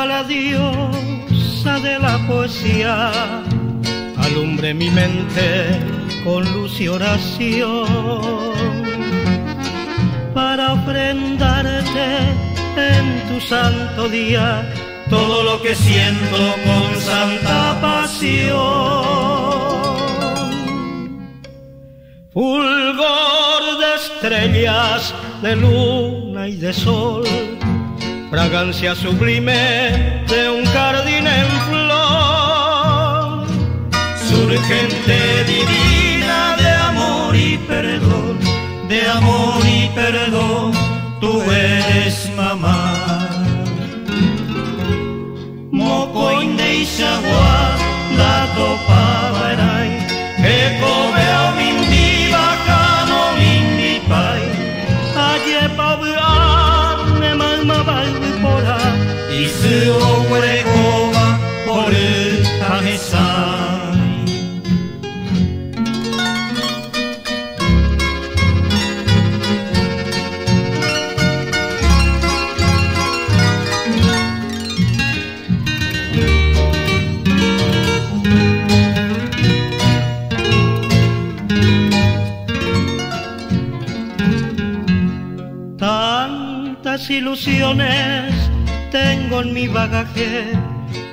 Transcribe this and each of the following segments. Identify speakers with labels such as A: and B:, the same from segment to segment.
A: a la diosa de la poesía, alumbre mi mente con luz y oración, para ofrendarte en tu santo día todo lo que siento con santa pasión. Fulgor de estrellas, de luna y de sol, fragancia sublime de un jardín en flor, surgente divina de amor y perdón, de amor y perdón, tú eres mamá. Mocoin de Isagua, dato pavaray, que comeo mindi bacano mindi pai, aye pabuane malma balpora, y su huecoba por el camesán. Ilusiones tengo en mi bagaje,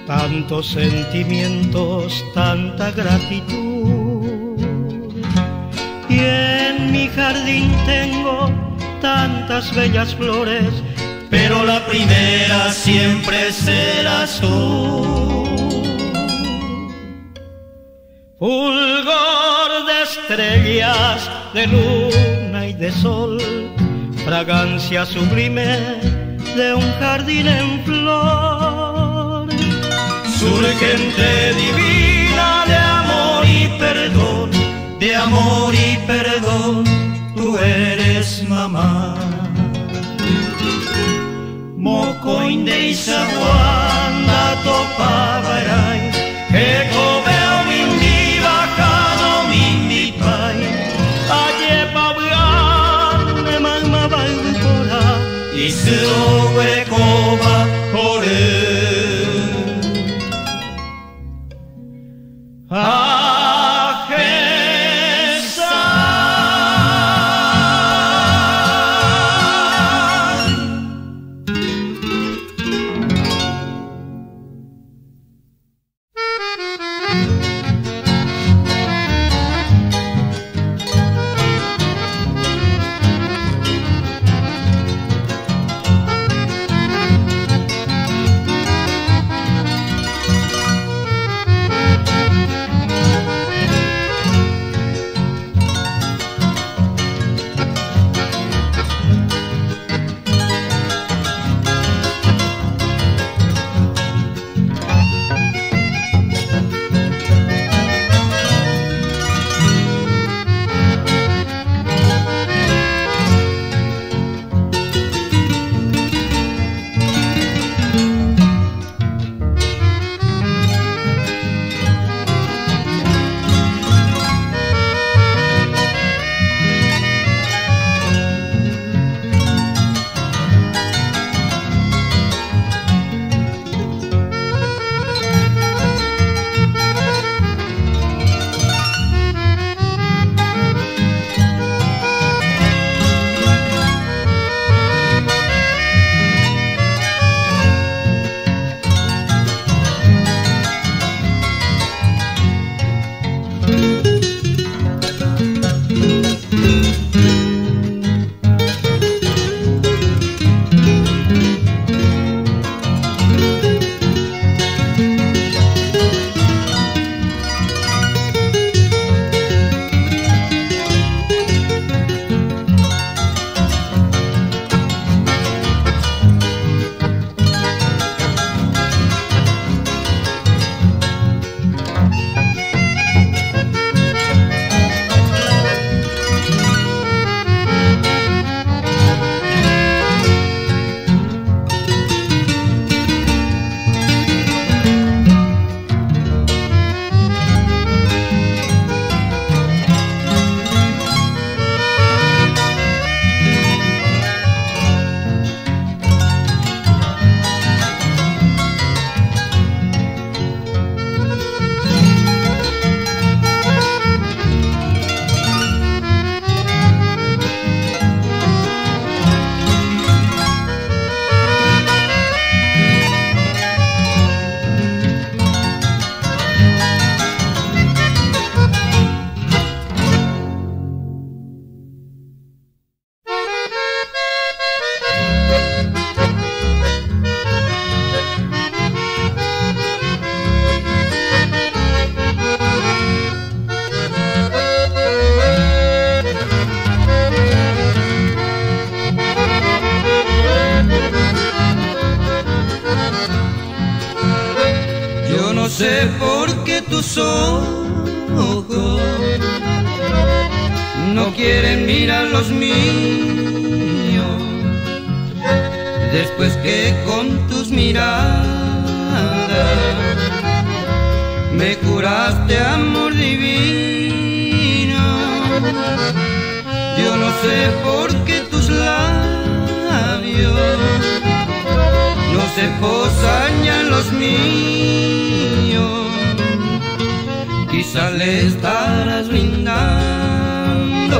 A: tantos sentimientos, tanta gratitud, y en mi jardín tengo tantas bellas flores, pero la primera siempre serás tú. Fulgor de estrellas, de luna y de sol, fragancia sublime de un jardín en flor, surgente divina de amor y perdón, de amor y perdón, tú eres mamá. Mocoin de Isaguanda topavaray, que comeo mindi bacano mindi pai, aye pabuane malma balpora, y su huecoba por él.
B: tus ojos no quieren mirar los míos, después que con tus miradas me juraste amor divino. Yo no sé por qué tus labios no se posañan los míos. Quizá le estarás brindando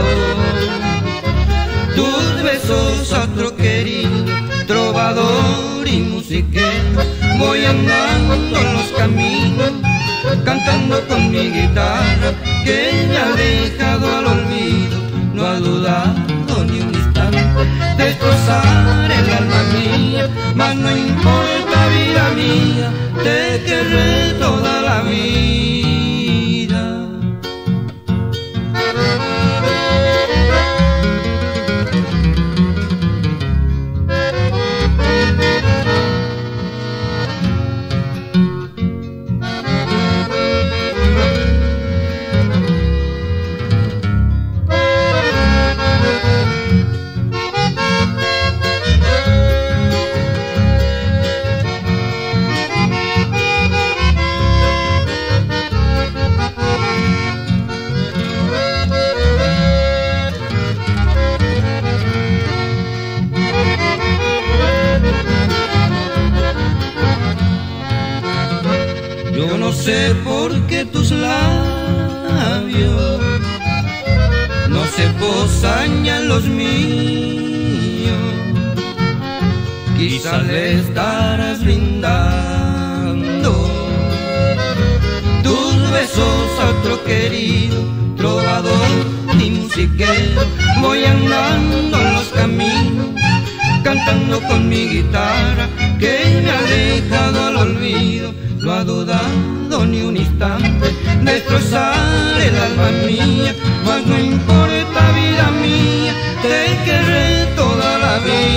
B: tus besos a otro querido trovador y musiquero. Voy andando en los caminos, cantando con mi guitarra, que me ha dejado al olvido. No ha dudado ni un instante destrozar el alma mía, mas no importa, vida mía, te querré toda la vida. No sé por qué tus labios no se posañan los míos. Quizá le estarás brindando tus besos a otro querido trovador y musiquero. Voy andando en los caminos, cantando con mi guitarra, que me ha dejado al olvido. No ha dudado ni un instante destrozar el alma mía, mas no importa, vida mía, te querré toda la vida.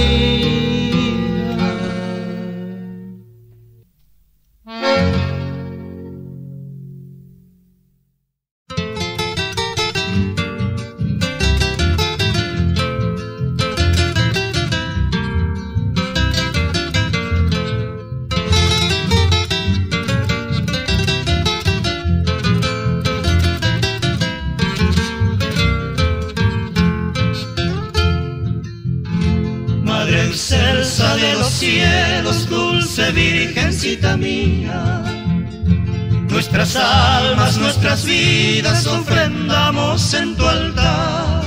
A: Excelsa de los cielos, dulce virgencita mía, nuestras almas, nuestras vidas ofrendamos en tu altar.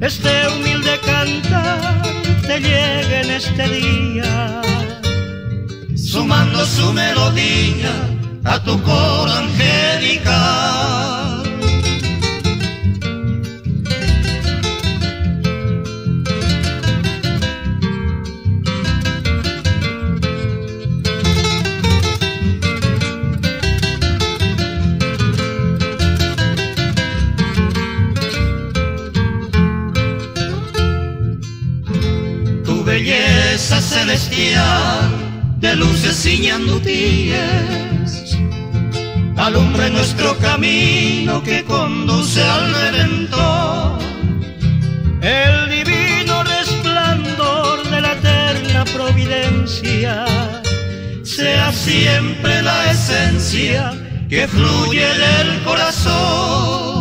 A: Este humilde cantar te llega en este día, sumando su melodía a tu coro angelical. Belleza celestial, de luces ciñando pies, alumbre nuestro camino que conduce al Redentor. El divino resplandor de la eterna providencia sea siempre la esencia que fluye del corazón.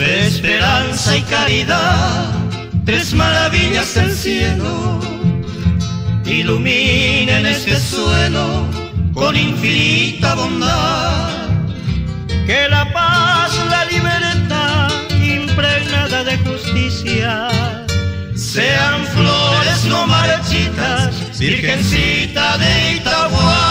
A: Esperanza y caridad, tres maravillas del cielo, iluminen este suelo con infinita bondad. Que la paz, la libertad, impregnada de justicia, sean flores no marchitas, virgencita de Itagua.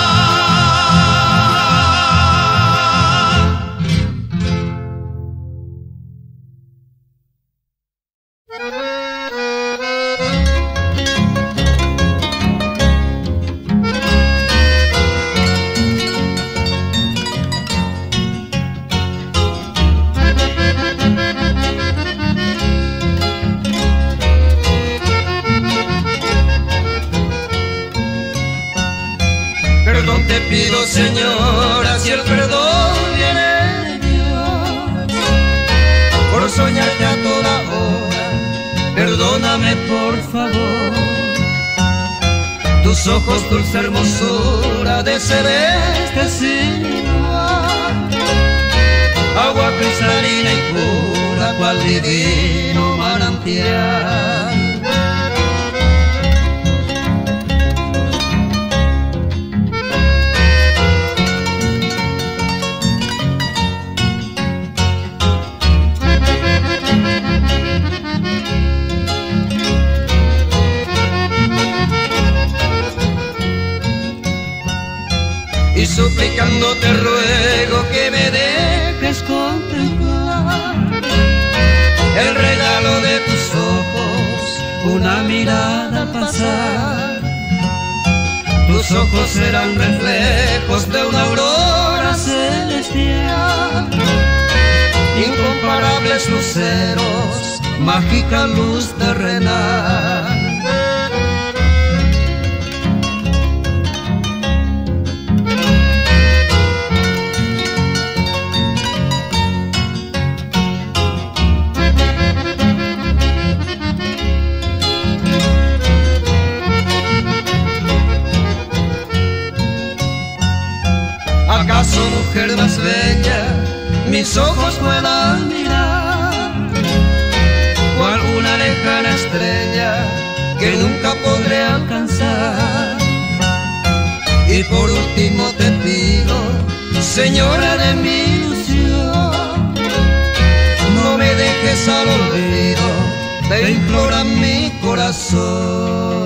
B: ojos dulce hermosura de celeste sin igual, agua cristalina y pura cual divino manantial. Y suplicándote ruego que me dejes contemplar el regalo de tus ojos, una mirada al pasar. Tus ojos serán reflejos de una aurora celestial, incomparables luceros, mágica luz terrenal. ¿Acaso, mujer más bella, mis ojos puedan mirar? Cual una lejana estrella que nunca podré alcanzar. Y por último te pido, señora de mi ilusión, no me dejes al olvido, te implora mi corazón.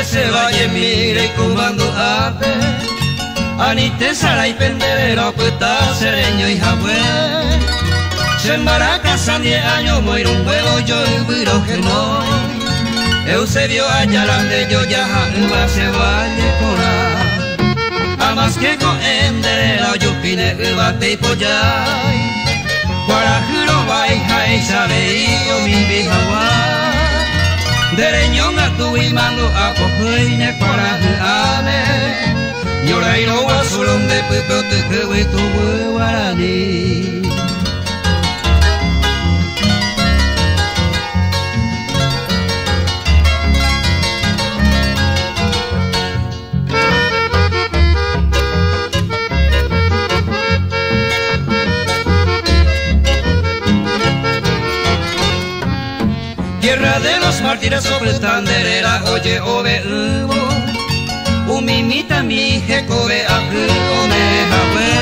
B: Se valle mire y comando ave Anite saray penderera puta sereño y jabue Sembara casan 10 años moir un huevo yo y viro que no Eusebio Ayalande yo ya va se valle cora A más que con enderera yo pine bate y pollay Para juro vai jai sabe yo mi bijawa Dereñón a tu y mando a cojoine para ame Llora y no va solo de puto te que tu guarani Tierra de los mártires sobre tanderera, oye ove uvo, umimita mi jecobe ome jabue.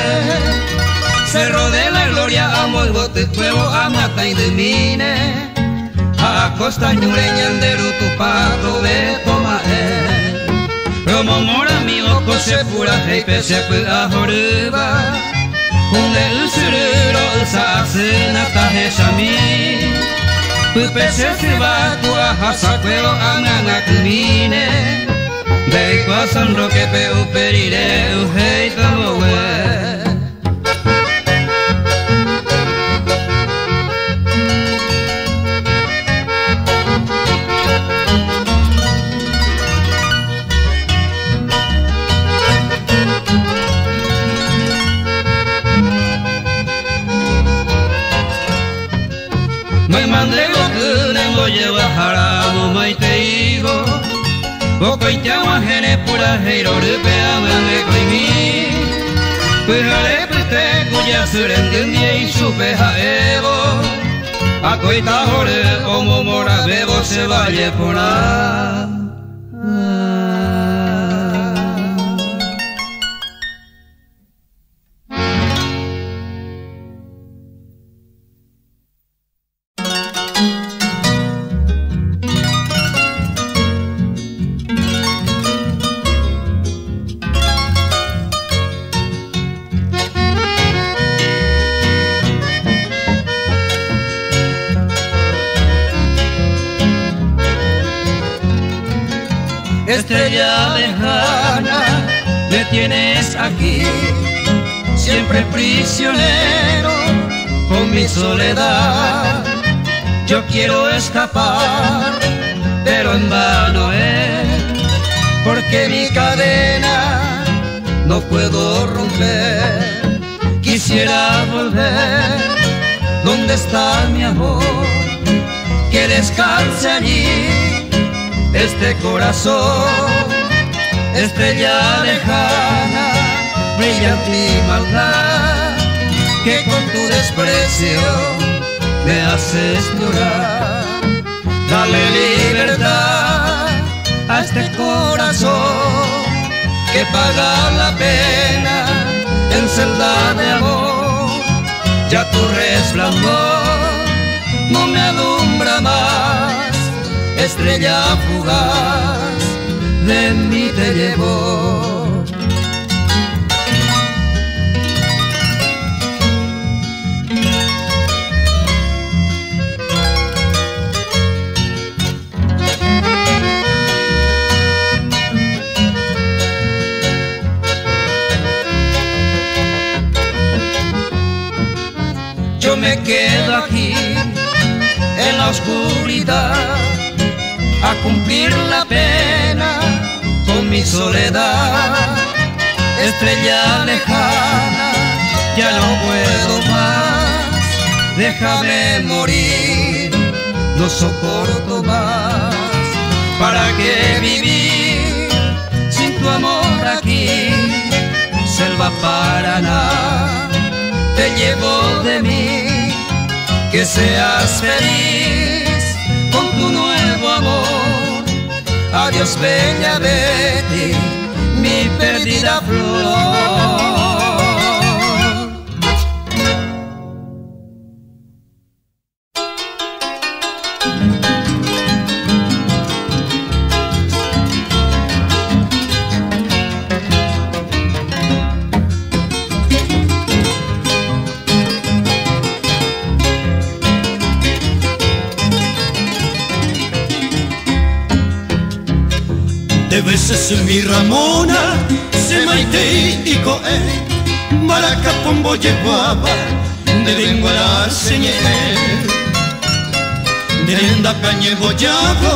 B: Cerro de la gloria amo el bote fuego a mata y de mine, a costa ñureña anderu tu pato ve toma Como mora mi oco se pura heipe se pura joriba, un del sururo sa cena taje shami. Pupese se va tua hasa kweo angana kumine Dei kwa sanro ke pe uperire uhei tamowe Me mandé lleva haramo mai te igo o coitawa gene pura heiro rupe amane koimi Pujale pute kuya surendunye y supe haevo a coita hore o momora bebo se valle pora Estrella lejana Me tienes aquí, siempre prisionero, con mi soledad. Yo quiero escapar, pero en vano es, porque mi cadena no puedo romper. Quisiera volver, ¿dónde está mi amor? Que descanse allí este corazón. Estrella lejana, brillante y maldad, que con tu desprecio me haces llorar. Dale libertad a este corazón que paga la pena en celda de amor. Ya tu resplandor no me alumbra más, estrella fugaz, de mí te llevó. Yo me quedo aquí en la oscuridad a cumplir la pena con mi soledad. Estrella lejana, ya no puedo más, déjame morir, no soporto más. ¿Para qué vivir sin tu amor aquí? Selva Paraná, te llevo de mí, que seas feliz con tu nuevo amor. Adiós bella Betty, mi perdida flor.
A: De veces mi Ramona se maite y coe Maraca pombo llevaba de venguara señé de renda cañe boyago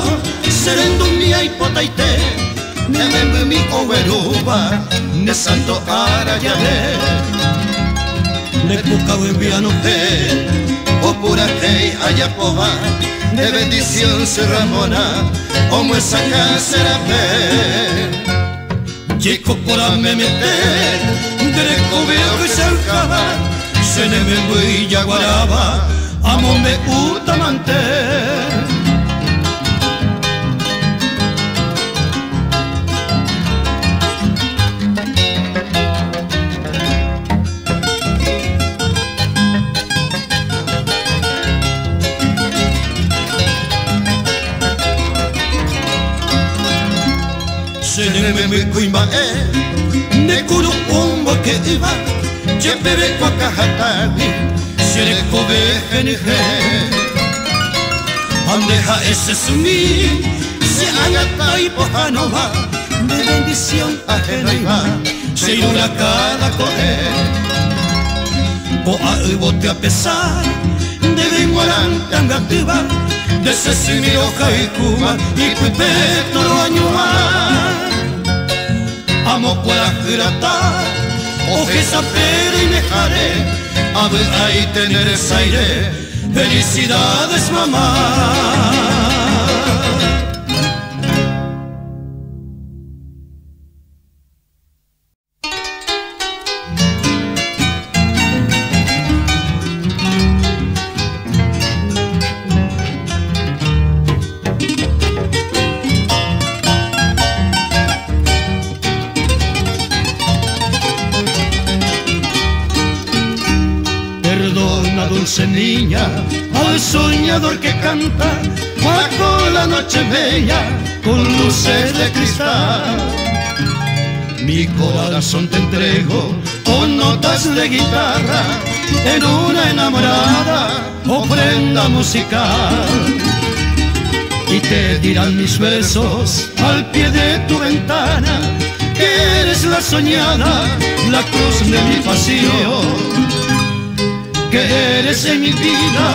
A: serendo mi aipotaite de membe mi overuba de santo arayale de puca bebiano o pura hey ayapoba de bendición se Ramona como esa casera pe chico cora me meter dereco veo que se alcaba se ne me voy ya guaraba amo me gusta manter. Se ne me cuimba ne kuru umbo que iba che bebe kwa kahatabi se ne kobe genije andeja ese sumi se agata y pojanova de bendición ajena iba se irá cada coger o a bote a pesar de venguaranta angativa de ese simi hoja y cuba y cuipeto lo añuar amo para gratar, ojesa pera y mejaré, a ver ahí tener ese aire, felicidades mamá. Dulce niña, al soñador que canta bajo la noche bella con luces de cristal. Mi corazón te entrego con notas de guitarra en una enamorada ofrenda musical. Y te dirán mis besos al pie de tu ventana que eres la soñada, la cruz de mi pasión. Que eres en mi vida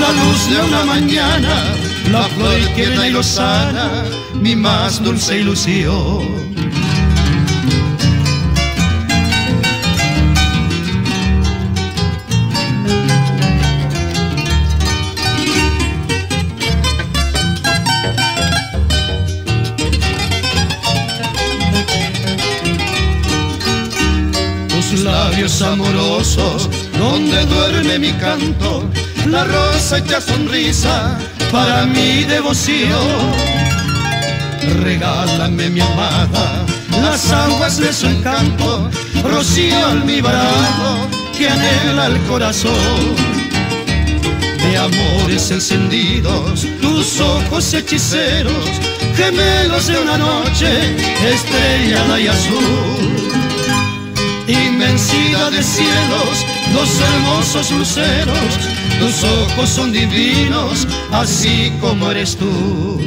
A: la luz de una mañana, la flor que llena y lo sana, mi más dulce ilusión. Tus labios amorosos, donde duerme mi canto, la rosa hecha sonrisa para mi devoción. Regálame, mi amada, las aguas de su encanto, rocío almibarado que anhela el corazón. De amores encendidos, tus ojos hechiceros, gemelos de una noche estrellada y azul. Inmensidad de cielos, dos hermosos luceros, tus ojos son divinos, así como eres tú.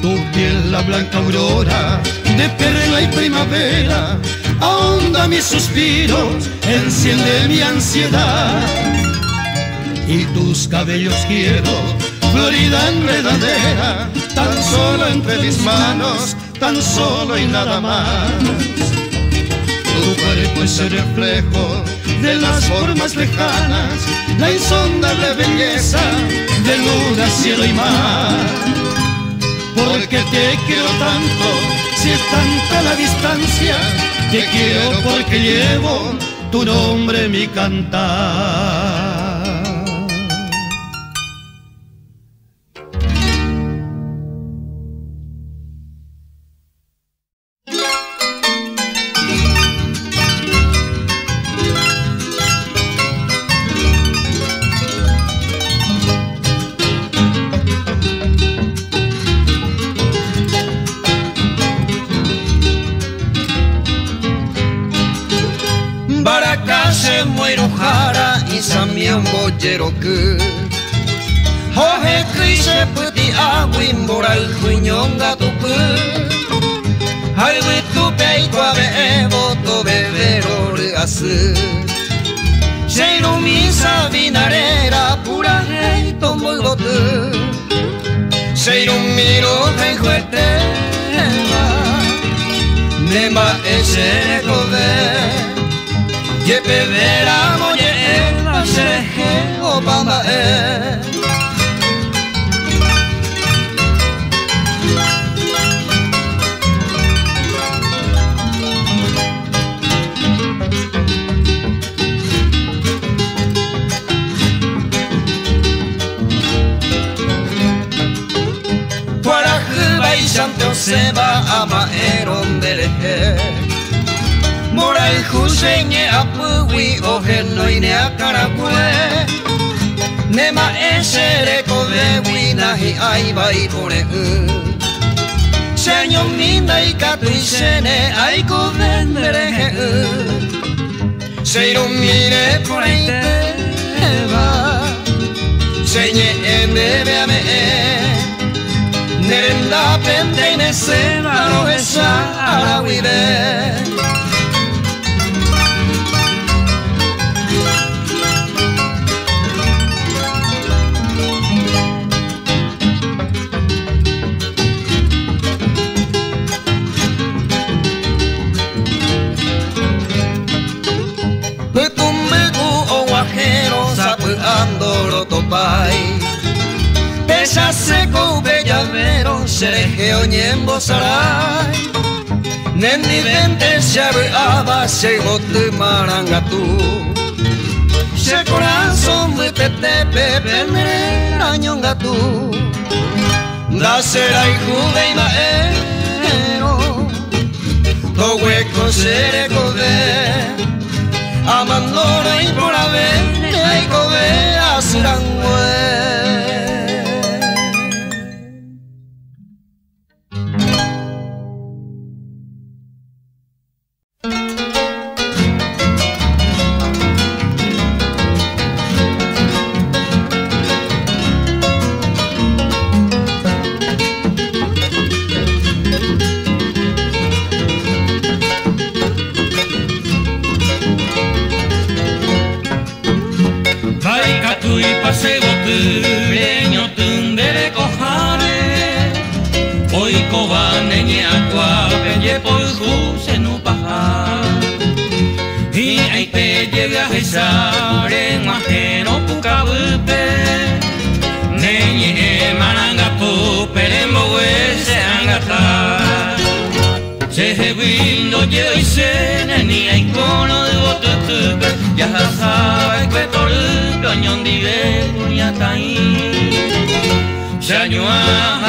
A: Tu piel, la blanca aurora de perla y primavera, ahonda mis suspiros, enciende mi ansiedad. Y tus cabellos quiero, florida enredadera, tan solo entre mis manos, tan solo y nada más. Tu cuerpo es el reflejo de las formas lejanas, la insondable belleza de luna, cielo y mar. Porque te quiero tanto, si es tanta la distancia, te quiero porque llevo tu nombre en mi cantar.
B: Yeroku Hohe kuise puti awin boral huñonga tuku Halwi tu peikwa be evo to bebero asu Sheiru misa vinarera pura hei to moigotu Sheiru miro hei huete Nema ese kode Ye pedera moye Sereje o bamba Para jubai chanteo seba ama erondereje Morai husenye apuwi ohenoi ne akarakue Nema esere kodewi nahi aibai kore Senyo minda ikatuisene aiko venderehe Seiro mire por eiteba Senye endebe ame Nerenda pende inesena no esa arawide Andoro topai Pesa seco bellavero Sereje oñembo sarai Nendi vente shabu aba Segotu marangatu Se corazón muy petepe Venere añongatu Da serai juve y maero To hueco sereco de Amandora y por haber Ay kobe asirangwe tui paseo tu leño tundere kohare Oi kobane nyakwa peye por juse no paja Y ahí te llega a rezar en majeno pucabupe Neñe maranga pu perembo se angata Se hebindo yo y se ni hay cono de botutupe Ya sabe que todo cañón dive puñatai Señor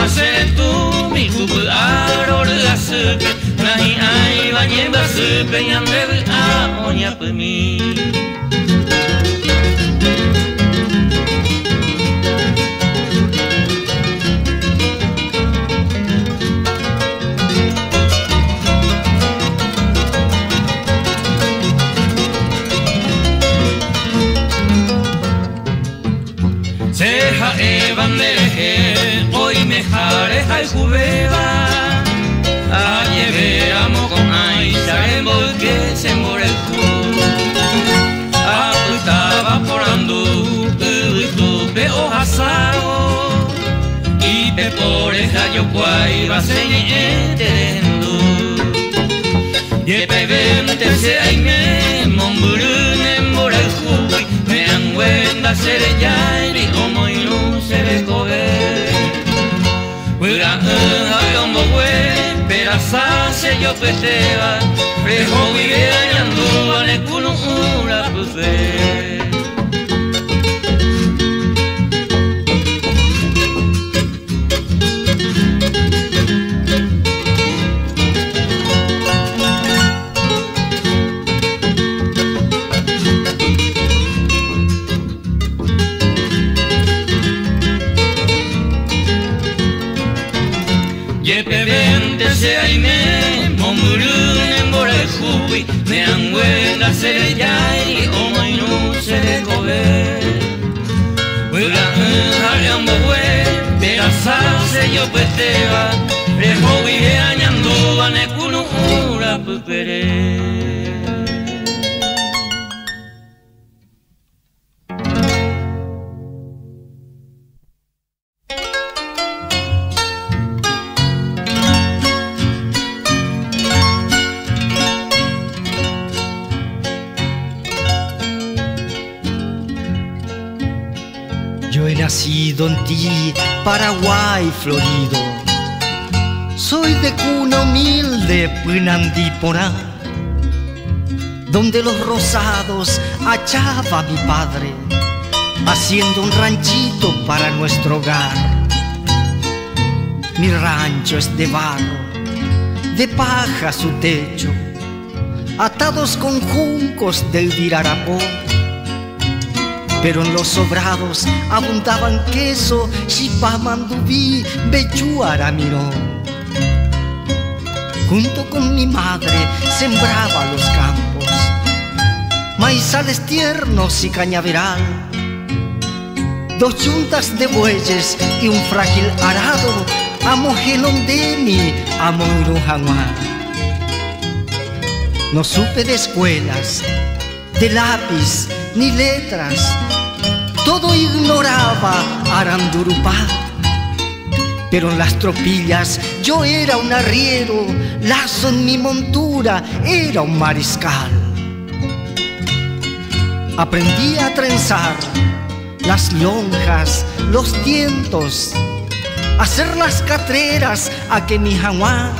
B: hacer tú mi cubu aror la supe Nahi ai bañe basupe yande a oña pemi Seja evandeje, hoy me jare al jubeba A lleve amo con ay, sarembo que se more el cu A putaba por andu, tu pe ojasao Y pe por eja yo guay, va se ni entendu Y pe vente se ay me, momburun en more el jubi Me anguenda sere yairi, omo y no se ve coger Pura hayombo we, pera se yo peteba Prejo vive ayanduba, ne kunu ura pufe Se aime, momurun en borejubi, me anguenda se yai, omo y no se de cover. Pura hayambo we, pera se yo peteba, prejo vive añanduba, ne kunu ura pupere.
A: Nacido en ti, Paraguay florido Soy de cuna humilde, Punandípora Donde los rosados hallaba mi padre Haciendo un ranchito para nuestro hogar Mi rancho es de barro, de paja su techo Atados con juncos del Virarapó Pero en los sobrados abundaban queso, chipamandubí, bechuara miró. Junto con mi madre sembraba los campos, maizales tiernos y cañaveral, 2 yuntas de bueyes y un frágil arado, amo gelondeni, amo irujanguá. No supe de escuelas, de lápiz ni letras, todo ignoraba Arandurupá. Pero en las tropillas yo era un arriero, lazo en mi montura era un mariscal. Aprendí a trenzar las lonjas, los tientos, hacer las catreras a que mi jaguá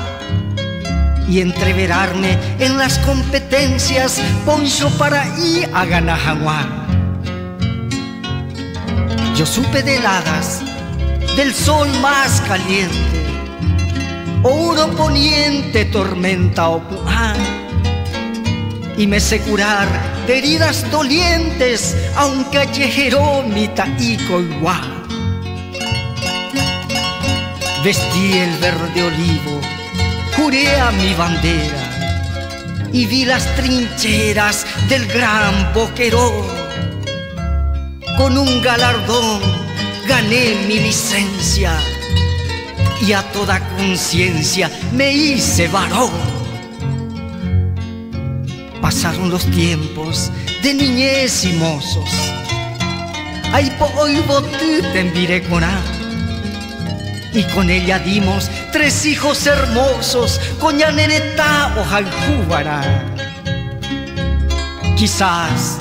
A: y entreverarme en las competencias poncho para ir a ganar jaguá. Yo supe de heladas, del sol más caliente, ouro poniente, tormenta o puá, y me sé curar de heridas dolientes, aunque allejero mi taíco igual. Vestí el verde olivo, juré a mi bandera y vi las trincheras del gran Boquerón. Con un galardón gané mi licencia y a toda conciencia me hice varón. Pasaron los tiempos de niñez y mozos,
C: Ay po hoy botu tembirecona. Y con ella dimos 3 hijos hermosos, coña nereta o jalcúbara. Quizás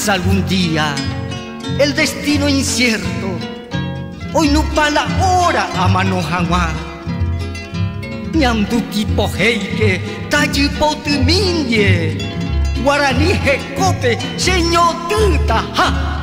C: algún día el destino incierto hoy no pa la hora a manojanwa. Ñanduki poheike tayipotuminye guaraní jecope señor tuta ja.